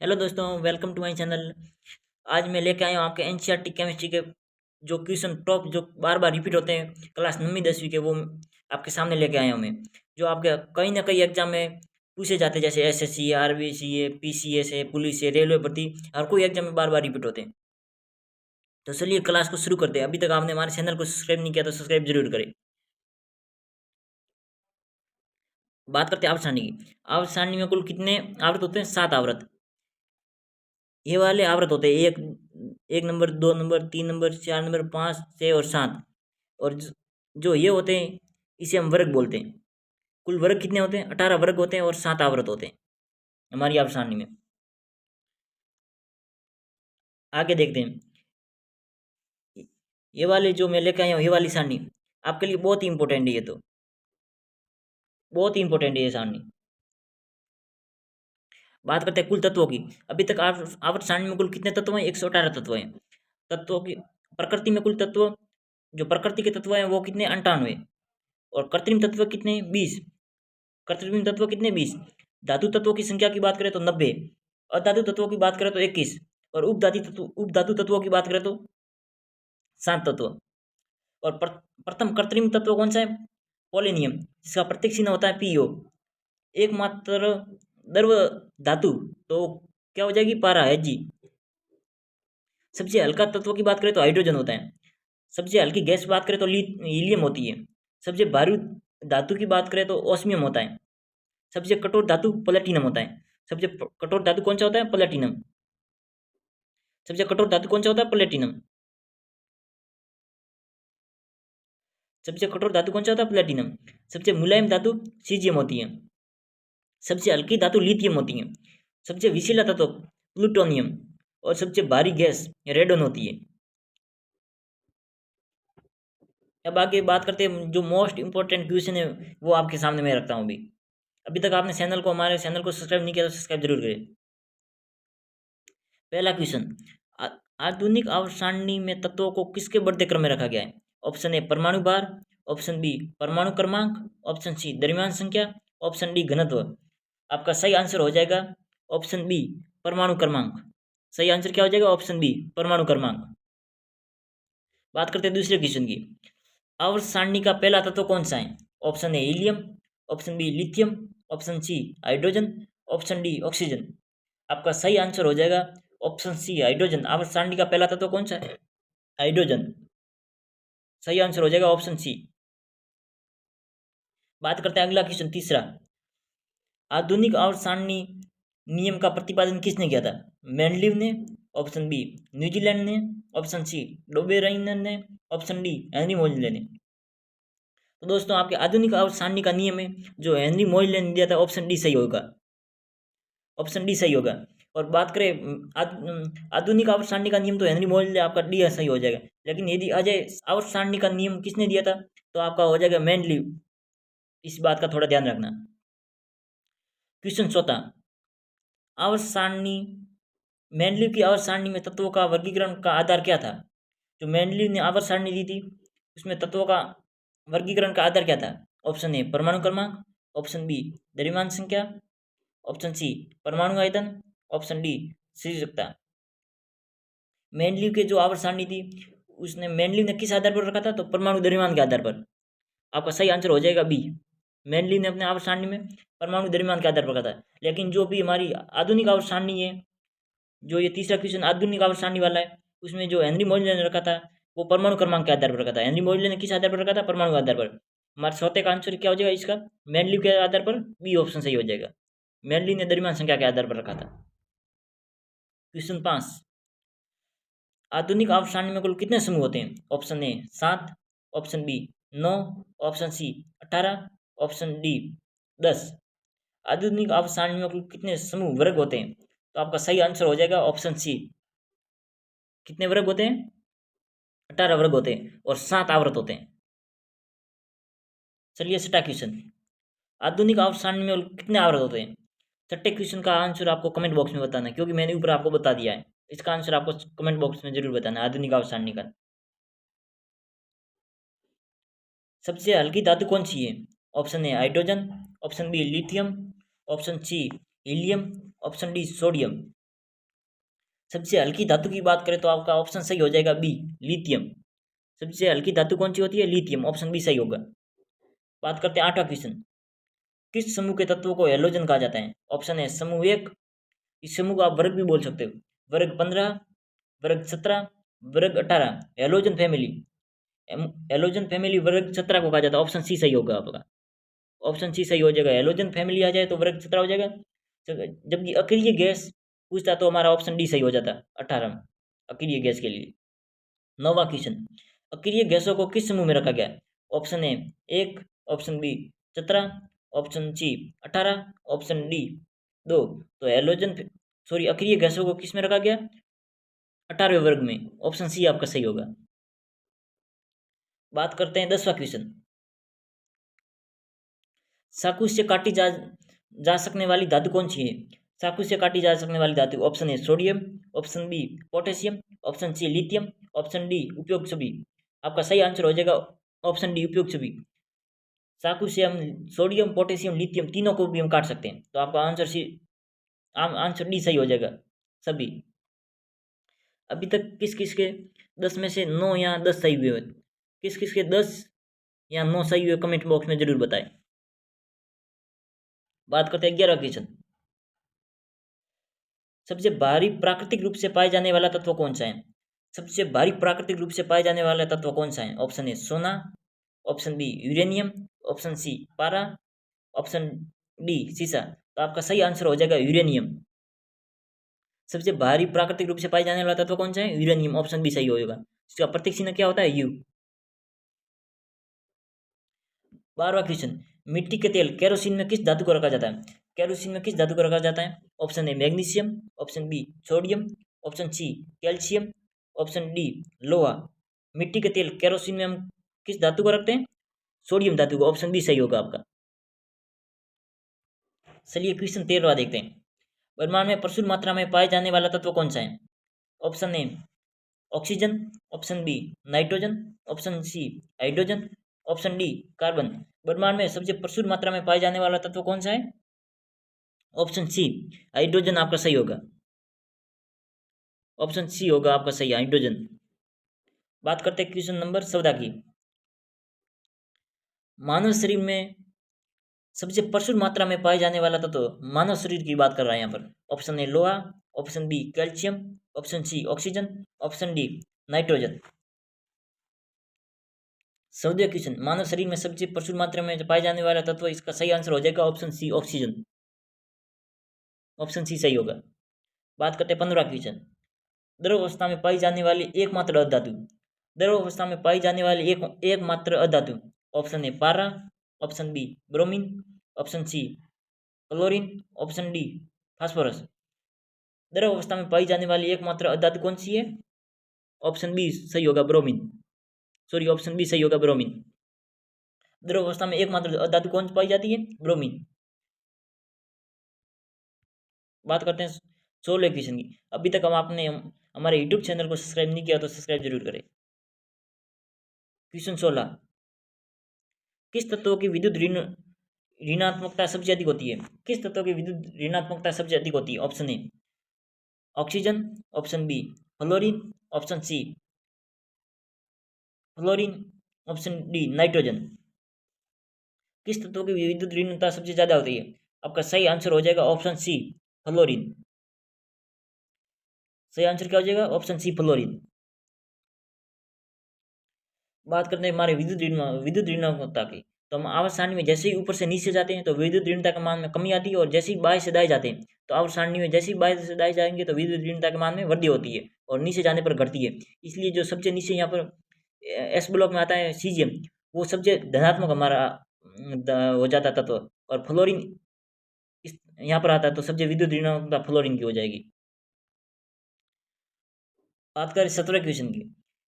Hello दोस्तों, welcome to my channel. आज मैं लेके आया हूँ आपके एनसीईआरटी केमिस्ट्री के जो क्वेश्चन टॉप जो बार बार रिपीट होते हैं क्लास 9वीं 10वीं के, वो आपके सामने लेके आया हूँ मैं। जो आपके कहीं ना कहीं एग्जाम में पूछे जाते हैं, जैसे एसएससी, आरबीसी है, पीसीएस है, पुलिस है, रेलवे भर्ती, हर कोई एग्जाम में बार बार रिपीट होते हैं। तो चलिए क्लास को शुरू करते हैं। अभी तक आपने हमारे चैनल को सब्सक्राइब नहीं किया तो सब्सक्राइब जरूर करें। बात करते हैं आवर्त सारणी की। आवर्त सारणी में कुल कितने आवृत होते हैं? 7 आवृत। ये वाले आवृत होते हैं एक एक नंबर, 2 नंबर, 3 नंबर, 4 नंबर, 5, 6 और 7। और जो ये होते हैं इसे हम वर्ग बोलते हैं। कुल वर्ग कितने होते हैं? 18 वर्ग होते हैं और 7 आवृत होते हैं हमारी आवर्त सारणी में। आगे देखते हैं। ये वाले जो मैं लेकर आया हूँ, ये वाली सारणी आपके लिए बहुत ही इंपॉर्टेंट है। ये तो बहुत ही इंपॉर्टेंट है ये सारणी। बात करते हैं कुल तत्वों की। अभी तक आवर्त सारणी में कुल कितने तत्व हैं? 118 तत्व हैं। तत्वों की प्रकृति में कुल तत्व, जो प्रकृति के तत्व हैं वो कितने? 98। और कृत्रिम तत्व कितने? 20। कृत्रिम तत्व कितने? 20। धातु तत्वों की संख्या की बात करें तो 90। अधातु तत्वों की बात करें तो 21। और उपधातु तत्वों की बात करें तो 7 तत्व। और प्रथम कृत्रिम तत्व कौन सा है? पोलेनियम, जिसका प्रतीक चिन्ह होता है पीओ। एकमात्र द्रव धातु तो क्या हो जाएगी? पारा है जी। सबसे हल्का तत्व की बात करें तो हाइड्रोजन होता है। सबसे हल्की गैस की बात करें तो हीलियम होती है। सबसे भारी धातु की बात करें तो ओस्मियम होता है। सबसे कठोर धातु प्लेटिनम होता है। सबसे कठोर धातु कौन सा होता है? प्लेटिनम। सबसे कठोर धातु कौन सा होता है? प्लेटिनम। सबसे कठोर धातु कौन सा होता है? प्लेटिनम। सबसे मुलायम धातु सीजियम होती है। सबसे हल्की धातु लिथियम होती है। सबसे विषैला धातु प्लूटोनियम। और सबसे भारी गैस रेडोन होती है। अब आगे बात करते हैं, जो मोस्ट इंपॉर्टेंट क्वेश्चन है वो आपके सामने मैं रखता हूँ अभी। अभी तक आपने हमारे चैनल को सब्सक्राइब नहीं किया तो सब्सक्राइब जरूर करें। पहला क्वेश्चन, आधुनिक आवर्त सारणी में तत्वों को किसके बढ़ते क्रम में रखा गया है? ऑप्शन ए परमाणु भार, ऑप्शन बी परमाणु क्रमांक, ऑप्शन सी द्रव्यमान संख्या, ऑप्शन डी घनत्व। आपका सही आंसर हो जाएगा ऑप्शन बी परमाणु क्रमांक। सही आंसर क्या हो जाएगा? ऑप्शन बी परमाणु क्रमांक। बात करते हैं दूसरे क्वेश्चन की। आवर्त सारणी का पहला तत्व कौन सा है? Option A helium, option B lithium, option C hydrogen, option D oxygen. आपका सही आंसर हो जाएगा ऑप्शन सी हाइड्रोजन। आवर्त सारणी का पहला तत्व कौन सा है? हाइड्रोजन। सही आंसर हो जाएगा ऑप्शन सी। बात करते हैं अगला क्वेश्चन, तीसरा। आधुनिक आवर्त सारणी नियम का प्रतिपादन किसने किया था? मेंडलीव ने, ऑप्शन बी न्यूजीलैंड ने, ऑप्शन सी डोबेराइन ने, ऑप्शन डी हेनरी मोजले ने। तो दोस्तों, आपके आधुनिक आवर्त सारणी का नियम है जो हेनरी मोजले ने दिया था, ऑप्शन डी सही होगा। ऑप्शन डी सही होगा। और बात करें आधुनिक आवर्त सारणी का नियम, तो हेनरी मोजले, आपका डी सही हो जाएगा। लेकिन यदि अजय आवर्त सारणी का नियम किसने दिया था, तो आपका हो जाएगा मेंडलीव। इस बात का थोड़ा ध्यान रखना। क्वेश्चन चौथा, आवर्त सारणी, मेंडलीव की आवर्त सारणी में तत्वों का वर्गीकरण का आधार क्या था? जो मेंडलीव ने आवर्त सारणी दी थी उसमें तत्वों का वर्गीकरण का आधार क्या था? ऑप्शन ए परमाणु क्रमांक, ऑप्शन बी द्रव्यमान संख्या, ऑप्शन सी परमाणु आयतन, ऑप्शन डी शीर्षकता। मेंडलीव के जो आवर्त सारणी थी उसने मेंडलीव ने किस आधार पर रखा था? तो परमाणु द्रव्यमान के आधार पर। आपका सही आंसर हो जाएगा बी। मेंडलीव ने अपने आवर्त सारणी में परमाणु द्रव्यमान के आधार पर रखा था। लेकिन जो भी हमारी आधुनिक आवर्त सारणी है, जो ये तीसरा क्वेश्चन आधुनिक आवर्त सारणी वाला है, उसमें जो हेनरी मोजले ने रखा था वो परमाणु क्रमांक के आधार पर रखा था। हेनरी मोजले ने किस आधार पर रखा था? परमाणु के आधार पर। हमारे चौथे का आंसर क्या हो जाएगा इसका? मेंडलीव के आधार पर बी ऑप्शन सही हो जाएगा। मेंडलीव ने द्रव्यमान संख्या के आधार पर रखा था। क्वेश्चन 5, आधुनिक आवर्त सारणी में कुल कितने समूह होते हैं? Option A 7, option B 9, option C 18, option D 10। आधुनिक आवर्त सारणी में कुल कितने समूह वर्ग होते हैं? तो आपका सही आंसर हो जाएगा ऑप्शन सी। कितने वर्ग होते हैं? 18 वर्ग होते हैं और 7 आवृत होते हैं। चलिए छठा क्वेश्चन, आधुनिक आवर्त सारणी में कितने आवृत होते हैं? छठे क्वेश्चन का आंसर आपको कमेंट बॉक्स में बताना है, क्योंकि मैंने ऊपर आपको बता दिया है। इसका आंसर आपको कमेंट बॉक्स में जरूर बताना है आधुनिक आवर्त सारणी का। सबसे हल्की धातु कौन सी है? Option A hydrogen, option B lithium, option C helium, option D sodium. सबसे हल्की धातु की बात करें तो आपका ऑप्शन सही हो जाएगा बी, लिथियम। सबसे हल्की धातु कौन सी होती है? लिथियम। ऑप्शन बी सही होगा। बात करते हैं 8वां क्वेश्चन। किस समूह के तत्वों को हेलोजन कहा जाता है? ऑप्शन है समूह 1, इस समूह को आप वर्ग भी बोल सकते हो, वर्ग 15, वर्ग 17, वर्ग 18, हेलोजन फैमिली। हेलोजन फैमिली वर्ग 17 को कहा जाता है। ऑप्शन सी सही होगा आपका। ऑप्शन सी सही हो जाएगा। हेलोजन फैमिली आ जाए तो वर्ग 17 हो जाएगा। जबकि अक्रिय गैस पूछता तो हमारा ऑप्शन डी सही हो जाता 18 में, अक्रिय गैस के लिए। 9वां क्वेश्चन। अक्रिय गैसों को किस समूह में रखा गया? Option A 1, option B 17, option C 18, option D 2। तो हेलोजन सॉरी अक्रिय गैसों को किस में रखा गया? 18वें वर्ग में। ऑप्शन सी आपका सही होगा। बात करते हैं 10वां क्वेश्चन। चाकू से काटी जा सकने वाली धातु कौन सी है? चाकू से काटी जा सकने वाली धातु option A sodium, option B potassium, option C lithium, option D उपयुक्त सभी। आपका सही आंसर हो जाएगा ऑप्शन डी उपयुक्त सभी। चाकू से हम सोडियम, पोटेशियम, लिथियम तीनों को भी हम काट सकते हैं। तो आपका आंसर सी आंसर डी सही हो जाएगा, सभी। अभी तक किस किस के 10 में से 9 या 10 सही हुए? किस किस के 10 या 9 सही हुए कमेंट बॉक्स में जरूर बताएं। बात करते हैं 11वां क्वेश्चन। सबसे भारी प्राकृतिक रूप से पाए जाने वाला तत्व कौन सा है? सबसे भारी प्राकृतिक रूप से पाए जाने वाला तत्व कौन सा है? ऑप्शन ए सोना, option B uranium, option C पारा, ऑप्शन डी सीसा। तो आपका सही आंसर हो जाएगा यूरेनियम। सबसे भारी प्राकृतिक रूप से पाए जाने वाला तत्व कौन सा है? यूरेनियम। ऑप्शन बी सही होगा। इसका प्रतीक चिन्ह क्या होता है? यू। 12वां क्वेश्चन। मिट्टी के तेल केरोसिन में किस धातु को रखा जाता है? केरोसिन में किस धातु को रखा जाता है? Option A magnesium, option B sodium, option C calcium, option D लोहा। मिट्टी के तेल केरोसिन में हम किस धातु को रखते हैं? सोडियम धातु को। ऑप्शन बी सही होगा आपका। चलिए क्वेश्चन 13वां देखते हैं। ब्रह्मांड में प्रचुर मात्रा में पाए जाने वाला तत्व कौन सा है? Option A oxygen, option B nitrogen, option C hydrogen, option D carbon. ब्रह्मांड में सबसे प्रचुर मात्रा में पाए जाने वाला तत्व कौन सा है? ऑप्शन सी हाइड्रोजन आपका सही होगा। ऑप्शन सी होगा आपका सही, हाइड्रोजन। बात करते हैं क्वेश्चन नंबर 14 की। मानव शरीर में सबसे प्रचुर मात्रा में पाए जाने वाला तत्व, मानव शरीर की बात कर रहा है यहाँ पर। ऑप्शन ए लोहा, option B calcium, option C oxygen, option D nitrogen. 14वां क्वेश्चन। मानव शरीर में सबसे प्रचुर मात्रा में पाए जाने वाला तत्व, इसका सही आंसर हो जाएगा option C oxygen. Option C सही होगा। बात करते हैं 15वां क्वेश्चन। द्रव अवस्था में पाई जाने वाली एकमात्र अधातु। द्रव अवस्था में पाई जाने वाली एकमात्र अधातु। ऑप्शन ए पारा, option B bromine, option C chlorine, option D phosphorus. द्रव अवस्था में पाई जाने वाली एकमात्र अधातु कौन सी है? ऑप्शन बी सही होगा ब्रोमीन। सॉरी, ऑप्शन बी सही होगा ब्रोमीन। द्रव अवस्था में एकमात्र अधातु कौन सी पाई जाती है? ब्रोमीन। बात करते हैं 16 क्वेश्चन की। अभी तक हम आपने हमारे यूट्यूब चैनल को सब्सक्राइब नहीं किया तो सब्सक्राइब जरूर करें। क्वेश्चन 16। किस तत्व की विद्युत ऋणात्मकता सबसे अधिक होती है? किस तत्व की विद्युत ऋणात्मकता सबसे अधिक होती है? Option A oxygen, option B fluorine, option C fluorine, option D nitrogen. किस तत्व की विद्युत ऋणात्मकता सबसे ज्यादा होती है? आपका सही आंसर हो जाएगा ऑप्शन सी फ्लोरीन। सही आंसर क्या हो जाएगा? Option C fluorine. बात करते हैं हमारे विद्युत ऋणात्मकता की। तो हम आवर्त सारणी में जैसे ही ऊपर से नीचे जाते हैं तो विद्युत ऋणता के मान में कमी आती है, और जैसे ही बाएं से दाएं जाते हैं तो आवर्त सारणी में जैसे ही बाएं से दाएं जाएंगे तो विद्युत ऋणता के मान में वृद्धि होती है और नीचे जाने पर घटती है। इसलिए जो सबसे नीचे यहाँ पर एस ब्लॉक में आता है सीजियम, वो सबसे धनात्मक हमारा हो जाता है तत्व, और फ्लोरीन इस यहाँ पर आता है तो सबसे विद्युत ऋणात्मकता फ्लोरीन की हो जाएगी। बात करें 17 क्वेश्चन की।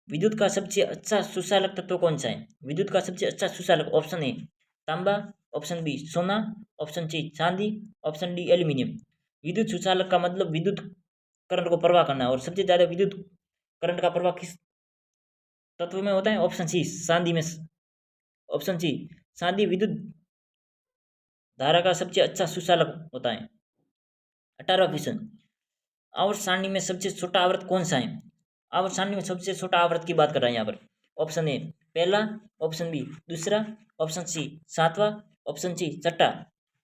विद्युत का सबसे अच्छा सुचालक तत्व कौन सा है? विद्युत का सबसे अच्छा सुचालक। ऑप्शन ए तांबा, ऑप्शन बी सोना, ऑप्शन सी चांदी, ऑप्शन डी एल्यूमिनियम। विद्युत सुचालक का मतलब विद्युत करंट को प्रवाह करना, और सबसे ज्यादा विद्युत करंट का प्रवाह किस तत्व में होता है? ऑप्शन सी चांदी में। ऑप्शन सी चांदी विद्युत धारा का सबसे अच्छा सुचालक होता है। 18वां क्वेश्चन। आवर्त सारणी में सबसे छोटा आवर्त कौन सा है? आवर्त सारणी में सबसे छोटा आवर्त की बात कर रहा है यहाँ पर। ऑप्शन ए पहला, ऑप्शन बी दूसरा, ऑप्शन सी सातवां, ऑप्शन सी छठा।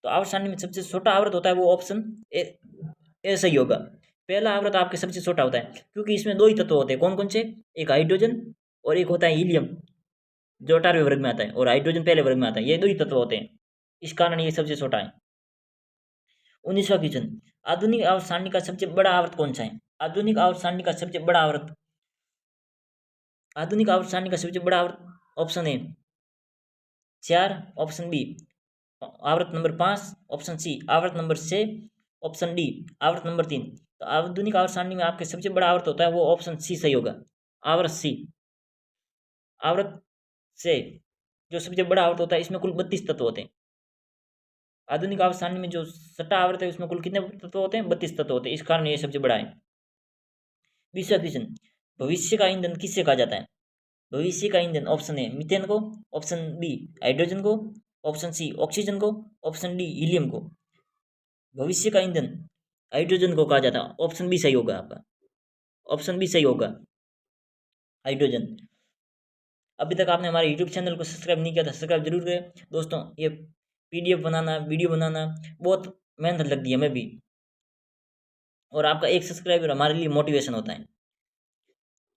तो आवर्त सारणी में सबसे छोटा आवर्त होता है वो ऑप्शन ए सही होगा। पहला आवर्त आपके सबसे छोटा होता है क्योंकि इसमें दो ही तत्व होते हैं। कौन कौन से? एक हाइड्रोजन और एक होता है हीलियम, जो 18वें वर्ग में आता है, और हाइड्रोजन पहले वर्ग में आता है। ये दो ही तत्व होते हैं, इस कारण ये सबसे छोटा है। 19वां क्वेश्चन, आधुनिक आवर्त सारणी का सबसे बड़ा आवर्त कौन सा है? आधुनिक आवर्त सारणी का सबसे बड़ा आवर्त, आधुनिक आवर्त सारणी का सबसे बड़ा आवर्त ऑप्शन ए 4, ऑप्शन बी आवर्त नंबर 5, ऑप्शन सी आवर्त नंबर 6, ऑप्शन डी आवर्त नंबर 3। तो आधुनिक आवर्त सारणी में आपके सबसे बड़ा आवर्त होता है वो ऑप्शन सी सही होगा, आवर्त सी। आवर्त से जो सबसे बड़ा आवर्त होता है इसमें कुल 32 तत्व होते हैं। आधुनिक आवर्त सारणी में जो छठा आवर्त है उसमें कुल कितने तत्व होते हैं? 32 तत्व होते हैं, इस कारण ये सबसे बड़ा है। 20वां क्वेश्चन, भविष्य का ईंधन किससे कहा जाता है? भविष्य का ईंधन ऑप्शन ए मीथेन को, ऑप्शन बी हाइड्रोजन को, ऑप्शन सी ऑक्सीजन को, ऑप्शन डी हीलियम को। भविष्य का ईंधन हाइड्रोजन को कहा जाता है, ऑप्शन बी सही होगा आपका, ऑप्शन बी सही होगा, हाइड्रोजन। अभी तक आपने हमारे यूट्यूब चैनल को सब्सक्राइब नहीं किया था, सब्सक्राइब जरूर करें दोस्तों। ये पीडीएफ बनाना, वीडियो बनाना बहुत मेहनत लगती है हमें भी, और आपका एक सब्सक्राइबर हमारे लिए मोटिवेशन होता है।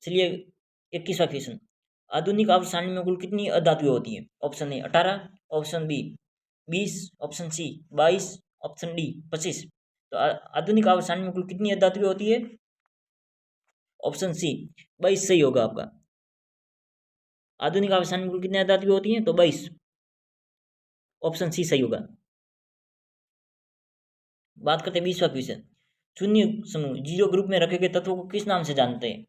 चलिए 21वां क्वेश्चन, आधुनिक आवर्त सारणी में कुल कितनी अधातुएं होती है? Option A 18, option B 20, option C 22, option D 25। तो आधुनिक आवर्त सारणी में कुल कितनी अधातुएं होती है? ऑप्शन सी 22 सही होगा आपका। आधुनिक आवर्त सारणी में कुल कितनी अधातुएं होती हैं? तो 22, ऑप्शन सी सही होगा। बात करते हैं 20वां क्वेश्चन, शून्य समूह जीरो ग्रुप में रखे गए तत्वों को किस नाम से जानते हैं?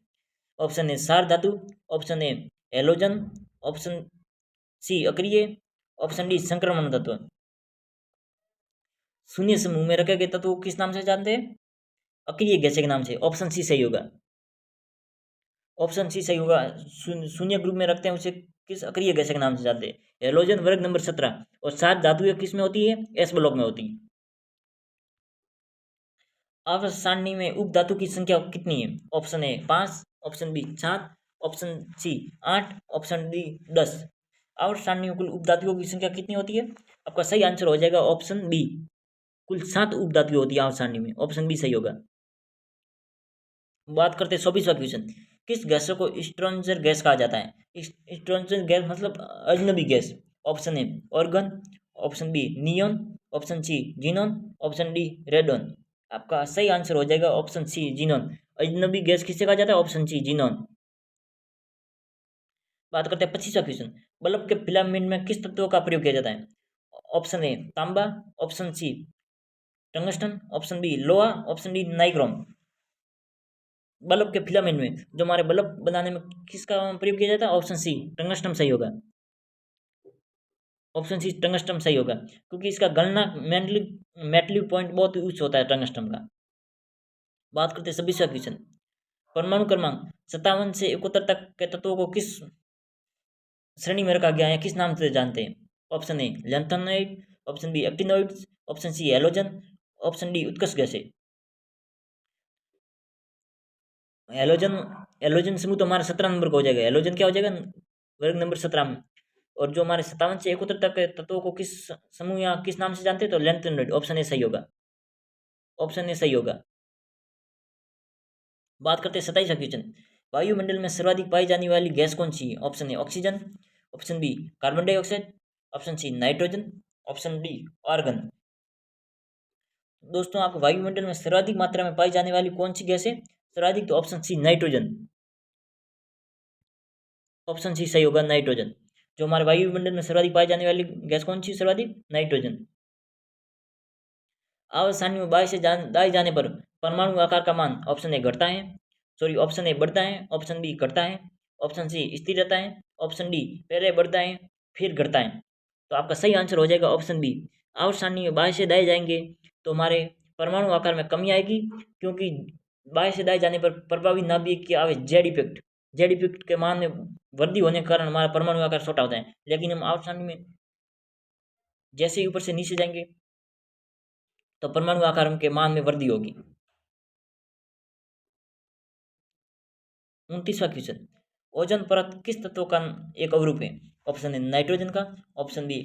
ऑप्शन ए सार धातु, option A halogen, option C अक्रिय, ऑप्शन डी संक्रमण तत्व। शून्य समूह में रखे गए तत्वों को किस नाम से जानते हैं? अक्रिय गैस के नाम से, ऑप्शन सी सही होगा, ऑप्शन सी सही होगा। शून्य ग्रुप में रखते हैं उसे किस अक्रिय गैस के नाम से जानते हैं? हेलोजन वर्ग नंबर 17। और सात धातुएं किस में होती है? एस ब्लॉक में होती है। आवर्त सारणी में उप धातु की संख्या कितनी है? Option A 5, option B 7, option C 8, option D 10। आवर्त सारणी में कुल उप धातुओं की संख्या कितनी होती है? आपका सही आंसर हो जाएगा ऑप्शन बी, कुल 7 उप धातुएं होती है आवर्त सारणी में, ऑप्शन बी सही होगा। बात करते हैं 24वां क्वेश्चन, किस गैस को स्ट्रोंजर गैस कहा जाता है? स्ट्रोंजर गैस मतलब अजनबी गैस। Option A argon, option B neon, option C xenon, option D radon. आपका सही आंसर हो जाएगा ऑप्शन सी जीनोन। अजनबी गैस किसे कहा जाता है? Option C xenon. बात करते हैं 25वां क्वेश्चन, बल्ब के फिलामेंट में किस तत्व का प्रयोग किया जाता है? ऑप्शन ए तांबा, option C tungsten, option B लोहा, ऑप्शन डी नाइक्रोम। बल्ब के फिलामेंट में जो हमारे बल्ब बनाने में किसका प्रयोग किया जाता है? ऑप्शन सी टंगस्टन सही होगा, ऑप्शन सी टंगस्टन सही होगा, क्योंकि इसका गलना मेटलिक पॉइंट बहुत उच्च होता है टंगस्टन का। बात करते हैं 26वां क्वेश्चन, परमाणु क्रमांक 57 से 71 तक के तत्वों को किस श्रेणी में रखा गया है, किस नाम से जानते हैं? Option A lanthanoid, option B actinoids, option C halogen, option D उत्कर्ष गैसें। हेलोजन, हेलोजन समूह तो हमारा 17 नंबर का हो जाएगा। हेलोजन क्या हो जाएगा? वर्ग नंबर 17 में। और जो हमारे 57 से 71 तक के तत्वों को किस समूह या किस नाम से जानते हैं? तो लैंथेनोइड, ऑप्शन ए सही होगा, ऑप्शन ए सही होगा। बात करते हैं 27वां क्वेश्चन, वायुमंडल में सर्वाधिक पाई जाने वाली गैस कौन सी है? Option A oxygen, option B carbon dioxide, option C nitrogen, option D argon. दोस्तों आपको वायुमंडल में सर्वाधिक मात्रा में पाई जाने वाली कौन सी गैस है? सर्वाधिक तो option C nitrogen, option C सही होगा नाइट्रोजन। जो हमारे वायुमंडल में सर्वाधिक पाई जाने वाली गैस कौन सी? सर्वाधिक नाइट्रोजन। आवर्त सारणी में बाएं से दाएं जाने पर परमाणु आकार का मान ऑप्शन ए घटता है, सॉरी ऑप्शन ए बढ़ता है, ऑप्शन बी घटता है, ऑप्शन सी स्थिर रहता है, ऑप्शन डी पहले बढ़ता है फिर घटता है। तो आपका सही आंसर हो जाएगा ऑप्शन बी। आवर्त सारणी में बाएं से दाएं जाएंगे तो हमारे परमाणु आकार में कमी आएगी, क्योंकि बाएं से दाएं जाने पर प्रभावी नाभिक की आवेश जेड इफेक्ट के मान में वृद्धि होने के कारण हमारा परमाणु आकार छोटा होता है। लेकिन हम आवर्त सारणी में जैसे ही ऊपर से नीचे जाएंगे तो परमाणु आकार के मान में वृद्धि होगी। 29वां क्वेश्चन, ओजोन परत किस तत्व का एक अवरूप है? ऑप्शन ए नाइट्रोजन का, ऑप्शन बी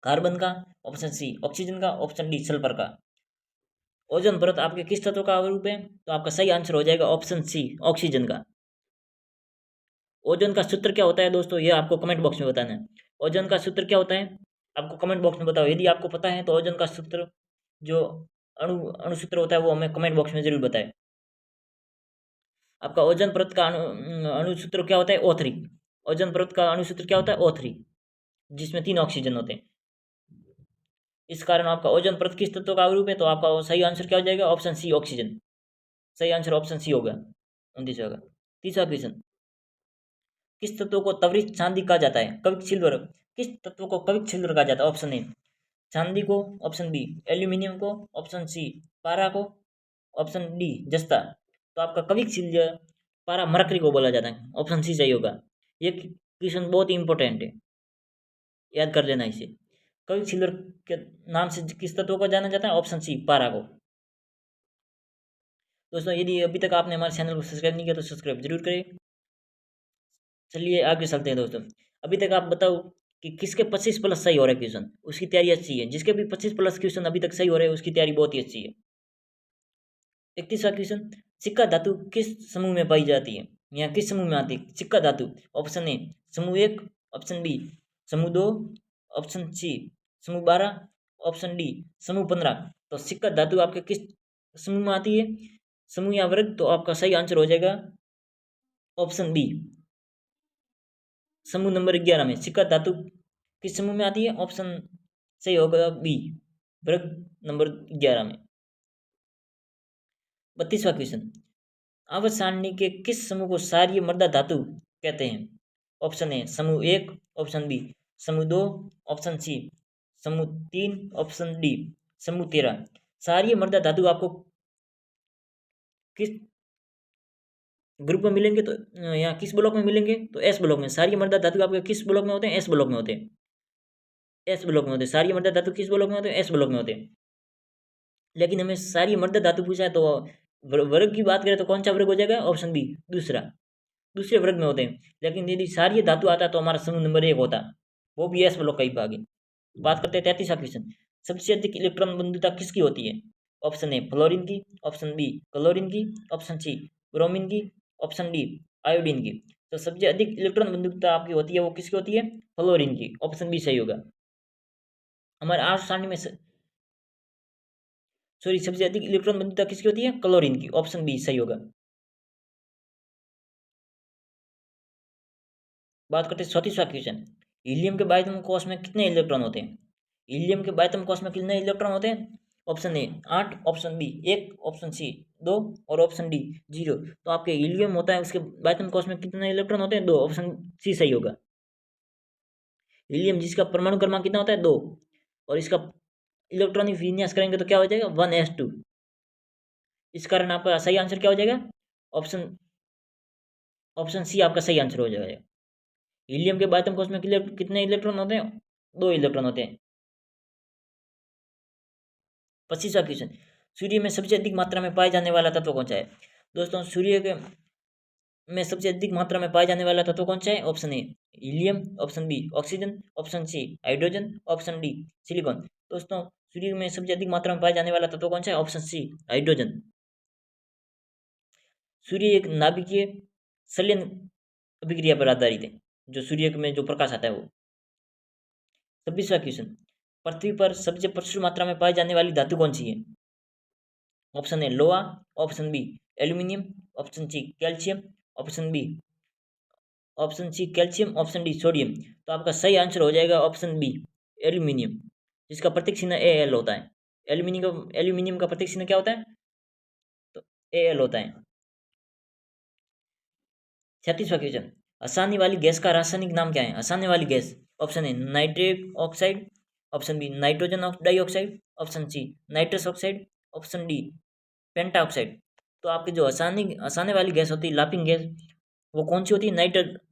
कार्बन का, ऑप्शन सी ऑक्सीजन का, ऑप्शन डी सल्फर का। ओजोन परत आपके किस तत्व का अवरूप है? तो आपका सही आंसर हो जाएगा ऑप्शन सी ऑक्सीजन का। ओजोन का सूत्र क्या होता है दोस्तों, ये आपको कमेंट बॉक्स में बताना है। ओजोन का सूत्र क्या होता है आपको कमेंट बॉक्स में बताओ, यदि आपको पता है तो ओजोन का सूत्र जो अणुसूत्र होता है वो हमें कमेंट बॉक्स में जरूर बताएं। आपका ओजोन परत का अणुसूत्र क्या होता है? O3। ओजोन परत का अणुसूत्र क्या होता है? O3, जिसमें 3 ऑक्सीजन होते हैं। इस कारण आपका ओजोन परत किस तत्व का अवरूप है? तो आपका सही आंसर क्या हो जाएगा? Option C oxygen. सही आंसर ऑप्शन सी होगा 29 होगा। 30वां क्वेश्चन, किस तत्व को त्वरित चांदी कहा जाता है? कविक सिल्वर। किस तत्व को कविक सिल्वर कहा जाता है? ऑप्शन ए चांदी को, ऑप्शन बी एल्यूमिनियम को, ऑप्शन सी पारा को, ऑप्शन डी जस्ता। तो आपका कविक सिल्वर पारा मरकरी को बोला जाता है, ऑप्शन सी सही होगा। ये क्वेश्चन बहुत ही इंपॉर्टेंट है, याद कर लेना इसे। कविक सिल्वर के नाम से किस तत्व को जाना जाता है? ऑप्शन सी पारा को। दोस्तों यदि अभी तक आपने हमारे चैनल को सब्सक्राइब नहीं किया तो सब्सक्राइब जरूर करें। चलिए आगे चलते हैं दोस्तों। अभी तक आप बताओ कि किसके 25+ सही हो रहा है क्वेश्चन, उसकी तैयारी अच्छी है। जिसके भी 25+ क्वेश्चन अभी तक सही हो रहे हैं उसकी तैयारी बहुत ही अच्छी है। 31वां क्वेश्चन, सिक्का धातु किस समूह में पाई जाती है? यहाँ किस समूह में आती है सिक्का धातु? ऑप्शन ए समूह 1, ऑप्शन बी समूह 2, ऑप्शन सी समूह 12, ऑप्शन डी समूह 15। तो सिक्का धातु आपके किस समूह में आती है? समूह या वर्ग? तो आपका सही आंसर हो जाएगा ऑप्शन बी समूह नंबर 11 में। सिक्का धातु किस समूह में आती है? ऑप्शन सही होगा बी वर्ग नंबर 11 में। 32वां क्वेश्चन, आवर्त सारणी के किस समूह को क्षारीय मृदा धातु कहते हैं? ऑप्शन ए समूह 1, ऑप्शन बी समूह 2, ऑप्शन सी समूह 3, ऑप्शन डी समूह 13। क्षारीय मृदा धातु आपको किस ग्रुप में मिलेंगे? तो यहाँ किस ब्लॉक में मिलेंगे? तो एस ब्लॉक में। क्षारीय मृदा धातु आपके किस ब्लॉक में होते हैं? एस ब्लॉक में होते हैं। एस ब्लॉक में होते हैं क्षारीय मृदा धातु। किस ब्लॉक में होते हैं? एस ब्लॉक में होते हैं। लेकिन हमें क्षारीय मृदा धातु पूछा है तो वर्ग की बात करें तो कौन सा वर्ग हो जाएगा? ऑप्शन बी दूसरा, दूसरे वर्ग में होते हैं। लेकिन यदि क्षारीय धातु आता तो हमारा समूह नंबर 1 होता, वो भी एस ब्लॉक का ही भाग है। बात करते हैं 33वां क्वेश्चन, सबसे अधिक इलेक्ट्रॉन बंधुता किसकी होती है? ऑप्शन ए फ्लोरीन की, ऑप्शन बी क्लोरीन की, ऑप्शन सी ब्रोमीन की, ऑप्शन डी आयोडीन की। तो सबसे अधिक इलेक्ट्रॉन बंधुता आपकी होती है वो किसकी होती है? फ्लोरीन की। ऑप्शन बी सही होगा। हमारे आठ सारणी में सॉरी सबसे अधिक इलेक्ट्रॉन बंधुता किसकी होती है? क्लोरीन की। ऑप्शन बी सही होगा। बात करते हैं 34वां क्वेश्चन, हीलियम के बायतम कोष में कितने इलेक्ट्रॉन होते हैं? हीलियम के बायतम कोष में कितने इलेक्ट्रॉन होते हैं? Option A 8, option B 1, option C 2 और ऑप्शन डी 0। तो आपके हीलियम होता है उसके बायतम कोष में कितने इलेक्ट्रॉन होते हैं? 2। ऑप्शन सी सही होगा। हीलियम जिसका परमाणु क्रमांक कितना होता है? 2, और इसका इलेक्ट्रॉनिक विन्यास करेंगे तो क्या हो जाएगा? 1s2। इस कारण आपका सही आंसर क्या हो जाएगा? ऑप्शन ऑप्शन सी आपका सही आंसर हो जाएगा। हीलियम के बायतम कोष में कितने इलेक्ट्रॉन होते हैं? 2 इलेक्ट्रॉन होते हैं। 25वां क्वेश्चन, सूर्य में सबसे अधिक मात्रा में पाए जाने वाला तत्व कौन सा है? दोस्तों सूर्य के में सबसे अधिक मात्रा में पाए जाने वाला तत्व कौन सा है? Option A helium, option B oxygen, option C hydrogen, option D silicon. दोस्तों सूर्य में सबसे अधिक मात्रा में पाए जाने वाला तत्व कौन सा है? Option C hydrogen. सूर्य एक नाभिकीय संलयन अभिक्रिया पर आधारित है, जो सूर्य में जो प्रकाश आता है वो। 26वां क्वेश्चन, पृथ्वी पर सबसे प्रचुर मात्रा में पाई जाने वाली धातु कौन सी है? ऑप्शन ए लोहा, option B aluminium, option C calcium, option C calcium, option D sodium. तो आपका सही आंसर हो जाएगा ऑप्शन बी एल्यूमिनियम, जिसका प्रतीक चिन्ह एल होता है। एल्यूमिनियम का प्रतीक चिन्ह क्या होता है? तो एल होता है। 36वां क्वेश्चन, हंसाने वाली गैस का रासायनिक नाम क्या है? हंसाने वाली gas, option A nitric oxide, option B nitrogen dioxide, option C nitrous oxide, option D penta oxide. तो आपकी जो हंसाने वाली गैस होती है लाफिंग गैस, वो कौन सी होती है?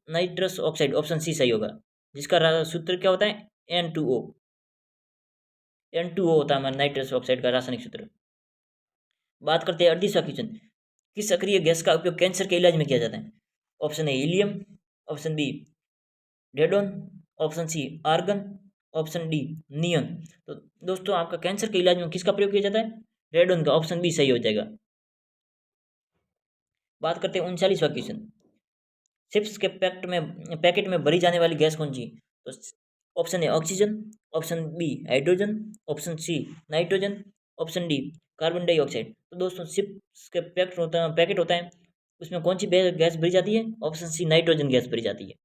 Nitrous oxide. ऑप्शन सी सही होगा, जिसका सूत्र क्या होता है? N2O। N2O होता है हमारा नाइट्रस ऑक्साइड का रासायनिक सूत्र। बात करते हैं 38वां क्वेश्चन, किस सक्रिय गैस का उपयोग कैंसर के इलाज में किया जाता है? Option A helium, option B radon, option C argon, option D neon. तो दोस्तों आपका कैंसर के इलाज में किसका प्रयोग किया जाता है? रेडोन का। ऑप्शन बी सही हो जाएगा। बात करते हैं 39वां क्वेश्चन। चिप्स के पैकेट में भरी जाने वाली गैस कौन सी? तो option A oxygen, option B hydrogen, option C nitrogen, option D carbon dioxide. तो दोस्तों चिप्स के पैकेट होता है, उसमें कौन सी गैस भरी जाती है? ऑप्शन सी नाइट्रोजन गैस भरी जाती है।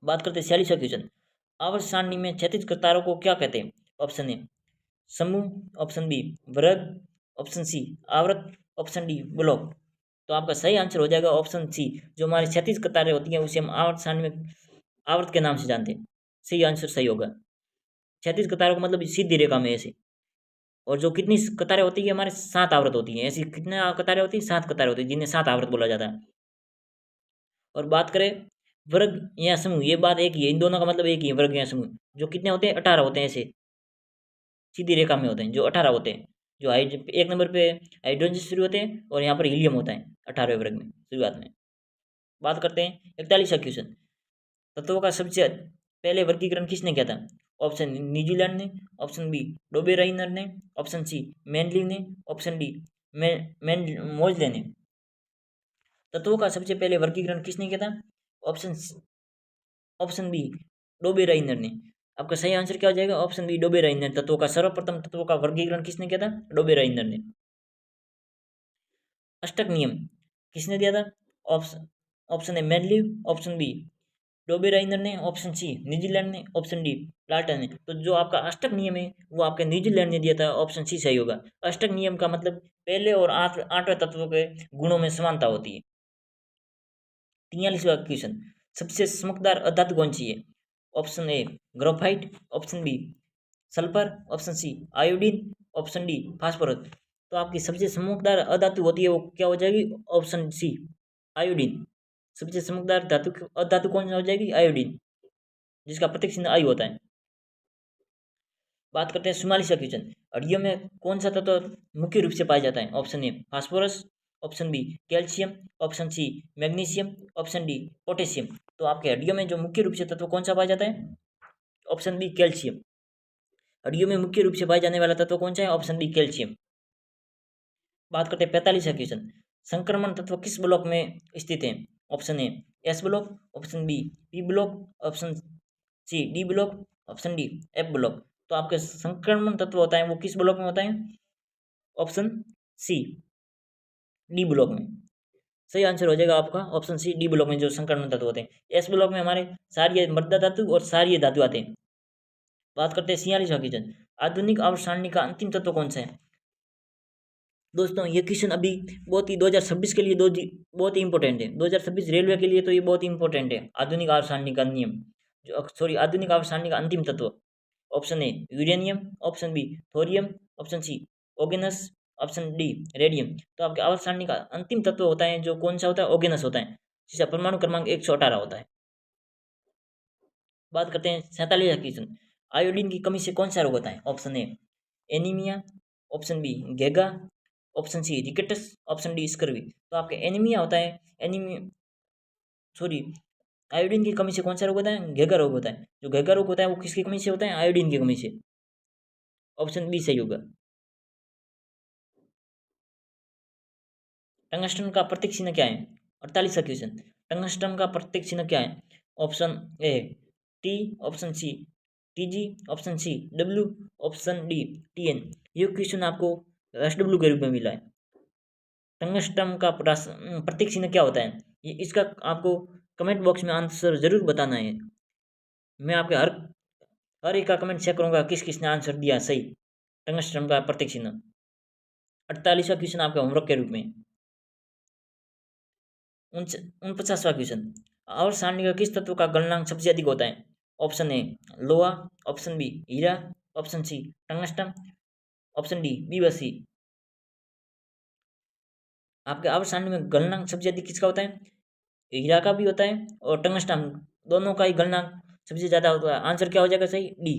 बात करते हैं 46वां क्वेश्चन। आवर्त सारणी में क्षैतिज कतारों को क्या कहते हैं? ऑप्शन ए समूह, ऑप्शन बी वर्ग, ऑप्शन सी आवर्त, ऑप्शन डी ब्लॉक। तो आपका सही आंसर हो जाएगा ऑप्शन सी। जो हमारी 36 कतारें होती हैं उसे हम आवर्त सारणी में आवर्त के नाम से जानते हैं। सही आंसर सही होगा। 36 कतारों का मतलब सीधी रेखा में ऐसे। और जो कितनी कतारें होती है हमारे 7 आवृत होती हैं। ऐसी कितने कतारें होती हैं? 7 कतारें होती हैं, जिन्हें 7 आवृत बोला जाता है। और बात करें वर्ग या समूह, ये बात एक ही है, इन दोनों का मतलब एक ही है, वर्ग या समूह। जो कितने होते हैं? 18 होते हैं, ऐसे सीधी रेखा में होते हैं जो 18 होते हैं। जो एक नंबर पे हाइड्रोजन से शुरू होते हैं और यहाँ पर हीलियम होता है 18वें वर्ग में शुरुआत में। बात करते हैं 41वां क्वेश्चन। तत्वों का सबसे पहले वर्गीकरण किसने किया था? ऑप्शन न्यूजीलैंड ने, ऑप्शन बी डोबे राइनर ने, ऑप्शन सी मैनली ने, ऑप्शन डी मोजले ने। तत्वों का सबसे पहले वर्गीकरण किसने किया था? Option option B Dobereiner ने। आपका सही आंसर क्या हो जाएगा? Option B Dobereiner. तत्वों का सर्वप्रथम तत्वों का वर्गीकरण किसने किया था? डोबे राइनर ने। अष्टक नियम किसने दिया था? ऑप्शन ऑप्शन ए मैनली, ऑप्शन बी डोबे राइनर ने, ऑप्शन सी न्यूजीलैंड ने, ऑप्शन डी प्लाटन ने। तो जो आपका अष्टक नियम है वो आपके न्यूजीलैंड ने दिया था। ऑप्शन सी सही होगा। अष्टक नियम का मतलब पहले और आठवें तत्वों के गुणों में समानता होती है। 43वां क्वेश्चन। सबसे चमकदार अधातु कौन सी है? Option A graphite, option B sulphur, option C iodine, option D phosphorus. तो आपकी सबसे चमकदार अधातु होती है वो क्या हो जाएगी? Option C iodine. सबसे चमकदार अधातु कौन सा हो जाएगी? आयोडीन, जिसका प्रतीक चिन्ह आई होता है। बात करते हैं 44वां क्वेश्चन। हड्डियों में कौन सा तत्व मुख्य रूप से पाया जाता है? Option A phosphorus, option B calcium, option C magnesium, option D potassium. तो आपके हड्डियों में जो मुख्य रूप से तत्व कौन सा पाया जाता है? Option B calcium. हड्डियों में मुख्य रूप से पाए जाने वाला तत्व कौन सा है? Option B calcium. बात करते हैं 45वां क्वेश्चन। संक्रमण तत्व किस ब्लॉक में स्थित है? Option A S block, option B P block, option C D block, option D F block. तो आपके संक्रमण तत्व होता है वो किस ब्लॉक में होता है? ऑप्शन सी डी ब्लॉक में। सही आंसर हो जाएगा आपका ऑप्शन सी डी ब्लॉक में जो संक्रमण तत्व होते हैं। एस ब्लॉक में हमारे सारी मृदा धातु और सारी धातु आते हैं। बात करते हैं 46वां क्वेश्चन। आधुनिक आवर्त सारणी का अंतिम तत्व कौन सा है? दोस्तों ये क्वेश्चन अभी बहुत ही 2026 के लिए बहुत ही इंपॉर्टेंट है। 2026 रेलवे के लिए तो ये बहुत ही इंपॉर्टेंट है। आधुनिक आवर्त सारणी का नियम आधुनिक आवर्त सारणी का अंतिम तत्व। Option A uranium, option B thorium, option C oganesson, option D radium. तो आपके आवर्त सारणी का अंतिम तत्व होता है जो कौन सा होता है? ओगेनस होता है, जिसका परमाणु क्रमांक 118 होता है। बात करते हैं 47वां क्वेश्चन। आयोडीन की कमी से कौन सा रोग होता है? Option A anaemia, option B गेगा, option C rickets, option D scurvy. तो आपके एनीमिया होता है, एनीमिया सॉरी आयोडीन की कमी से कौन सा रोग होता है? घेगा रोग होता है। जो घेगा रोग होता है वो किसकी कमी से होता है? आयोडीन की कमी से। ऑप्शन बी सही होगा। टंगस्टन का प्रतीक चिन्ह क्या है? 48वां क्वेश्चन। टंगस्टन का प्रतीक चिन्ह क्या है? Option A T, option C T G, option C W, option D T N. ये क्वेश्चन आपको एस डब्ल्यू के रूप में मिला है। टंगस्टन का प्रतीक चिन्ह क्या होता है? ये इसका आपको कमेंट बॉक्स में आंसर जरूर बताना है। मैं आपके हर एक का कमेंट चेक करूंगा किस किसने आंसर दिया सही। टंगस्टन का प्रतीक चिन्ह। 48वां क्वेश्चन आपका होमवर्क के रूप में। 49वां क्वेश्चन। आवर्त सारणी का किस तत्व का गलनांक सबसे अधिक होता है? ऑप्शन ए लोहा, ऑप्शन बी हीरा, option C tungsten, option D B व सी। आपके आवर्त सारणी में गलनांक सबसे अधिक किसका होता है? हीरा का भी होता है और टंगस्टन, दोनों का ही गलनांक सबसे ज्यादा होता है। आंसर क्या हो जाएगा सही? डी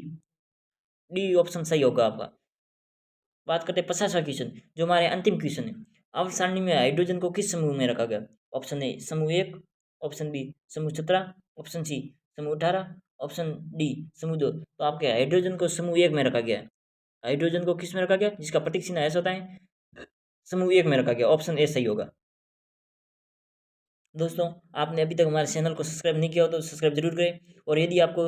डी ऑप्शन सही होगा आपका। बात करते हैं 50वां क्वेश्चन जो हमारे अंतिम क्वेश्चन है। आवर्त सारणी में हाइड्रोजन को किस समूह में रखा गया? ऑप्शन ए समूह 1, ऑप्शन बी समूह 17, ऑप्शन सी समूह 18, ऑप्शन डी समूह 2। तो आपके हाइड्रोजन को समूह 1 में रखा गया है। हाइड्रोजन को किस में रखा गया, जिसका प्रतीक चिन्ह ऐसा होता है, समूह 1 में रखा गया। ऑप्शन ए सही होगा। दोस्तों, आपने अभी तक हमारे चैनल को सब्सक्राइब नहीं किया हो तो सब्सक्राइब जरूर करें, और यदि आपको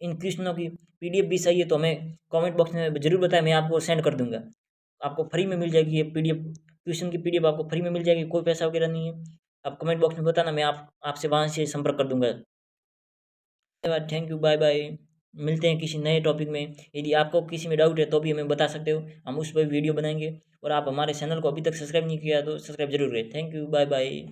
इन क्वेश्चनों की पीडीएफ भी चाहिए तो हमें कमेंट बॉक्स में जरूर बताएं, मैं आपको सेंड कर दूंगा। आपको फ्री में मिल जाएगी ये पीडीएफ, क्वेश्चन की पीडीएफ आपको फ्री में मिल जाएगी, कोई पैसा वगैरह नहीं है। आप कमेंट बॉक्स में बताना, मैं आपसे वहाँ से संपर्क कर दूंगा। धन्यवाद, थैंक यू, बाय बाय। मिलते हैं किसी नए टॉपिक में। यदि आपको किसी में डाउट है तो भी हमें बता सकते हो, हम उस पर वीडियो बनाएंगे। और आप हमारे चैनल को अभी तक सब्सक्राइब नहीं किया तो सब्सक्राइब जरूर करें। Thank you, bye bye.